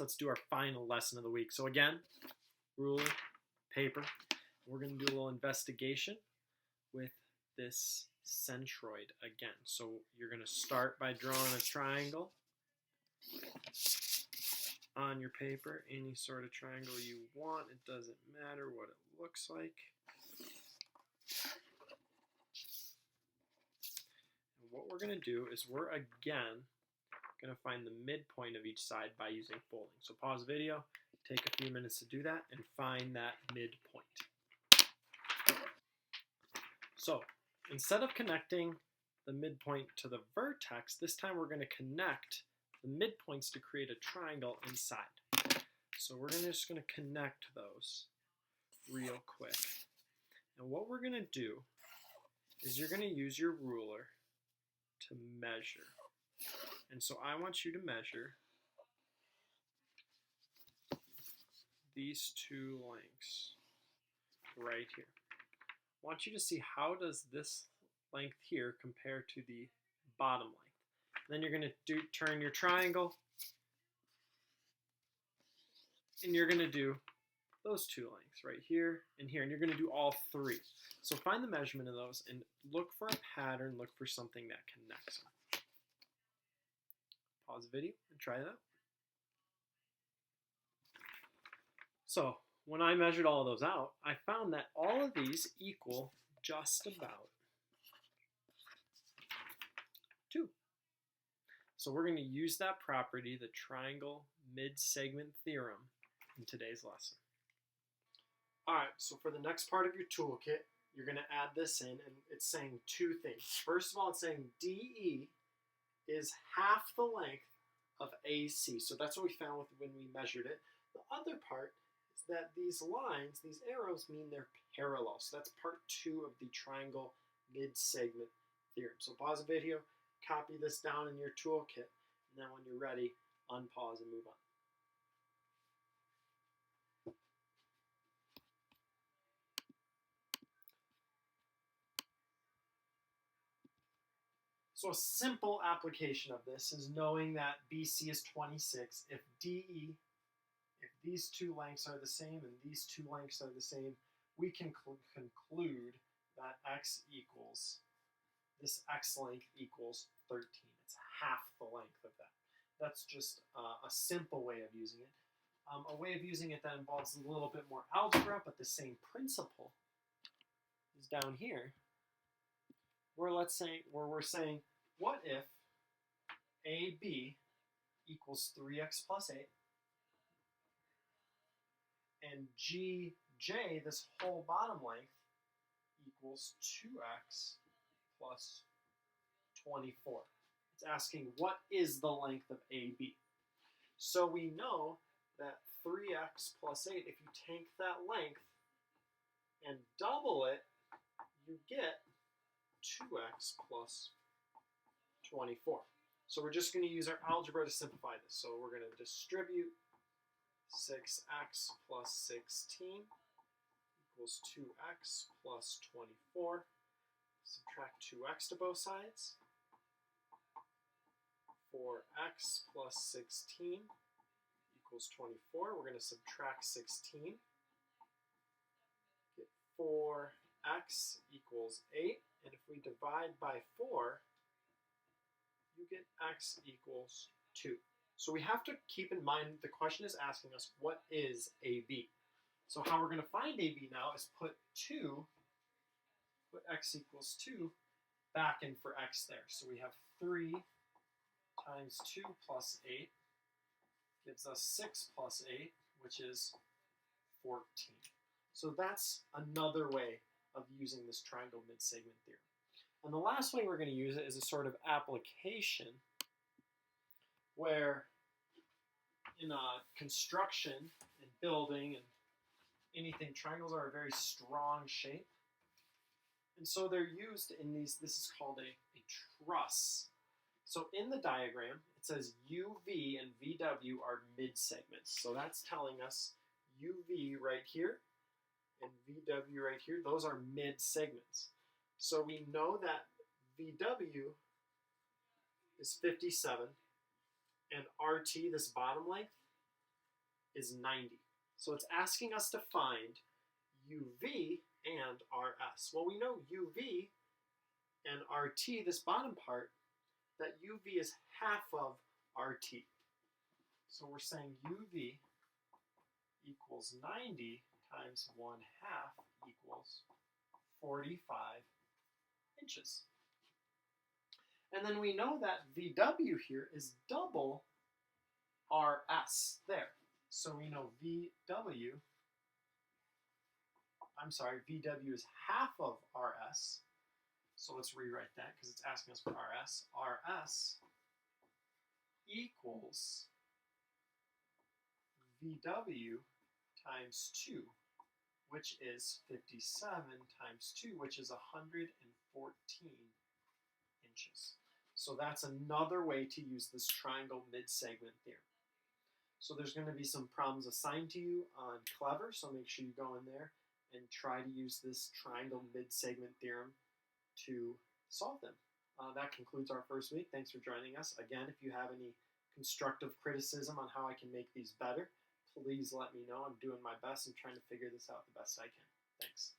let's do our final lesson of the week. So again, ruler, paper. We're going to do a little investigation with this centroid again. So you're going to start by drawing a triangle on your paper, any sort of triangle you want. It doesn't matter what it looks like. And what we're going to do is we're again going to find the midpoint of each side by using folding. So pause the video, take a few minutes to do that, and find that midpoint. So instead of connecting the midpoint to the vertex, this time we're going to connect the midpoints to create a triangle inside. So we're just going to connect those real quick. And what we're going to do is you're going to use your ruler to measure. And so I want you to measure these two lengths right here. I want you to see how does this length here compare to the bottom length. Then you're going to turn your triangle, and you're going to do those two lengths right here and here, and you're going to do all three. So find the measurement of those and look for a pattern, look for something that connects them. Pause the video and try it out. So when I measured all of those out, I found that all of these equal just about 2. So we're going to use that property, the triangle mid-segment theorem, in today's lesson. All right, so for the next part of your toolkit, you're going to add this in, and it's saying two things. First of all, it's saying DE is half the length of AC. So that's what we found when we measured it. The other part is that these lines, these arrows, mean they're parallel. So that's part 2 of the triangle mid-segment theorem. So pause the video, copy this down in your toolkit, and then when you're ready, unpause and move on. So a simple application of this is knowing that BC is 26. If DE, if these two lengths are the same and these two lengths are the same, we can conclude that x equals, this x length equals 13. It's half the length of that. That's just a simple way of using it. A way of using it that involves a little bit more algebra, but the same principle is down here, where we're saying, what if AB equals 3x plus 8 and GJ, this whole bottom length, equals 2x plus 24. It's asking what is the length of AB. So we know that 3x plus 8, if you take that length and double it, you get 2x plus 24. So we're just going to use our algebra to simplify this. So we're going to distribute 6x plus 16 equals 2x plus 24. Subtract 2x to both sides. 4x plus 16 equals 24. We're going to subtract 16. Get 4x equals 8. And if we divide by 4, you get x equals 2. So we have to keep in mind the question is asking us what is AB. So how we're going to find AB now is put x equals 2 back in for x there. So we have 3 times 2 plus 8 gives us 6 plus 8, which is 14. So that's another way of using this triangle mid-segment theorem. And the last way we're going to use it is a sort of application where in construction and building and anything, triangles are a very strong shape. And so they're used in these, this is called a truss. So in the diagram, it says UV and VW are mid-segments. So that's telling us UV right here and VW right here, those are mid-segments. So we know that VW is 57 and RT, this bottom length, is 90. So it's asking us to find UV and RS. Well, we know UV and RT, this bottom part, that UV is half of RT. So we're saying UV equals 90 times 1/2 equals 45 inches. And then we know that VW here is double RS there. So we know VW is half of RS. So let's rewrite that because it's asking us for RS. RS equals VW times 2, which is 57 times 2, which is 114 inches. So that's another way to use this triangle mid-segment theorem. So there's going to be some problems assigned to you on Clever, so make sure you go in there and try to use this triangle mid-segment theorem to solve them. That concludes our first week. Thanks for joining us. Again, if you have any constructive criticism on how I can make these better, please let me know. I'm doing my best and trying to figure this out the best I can. Thanks.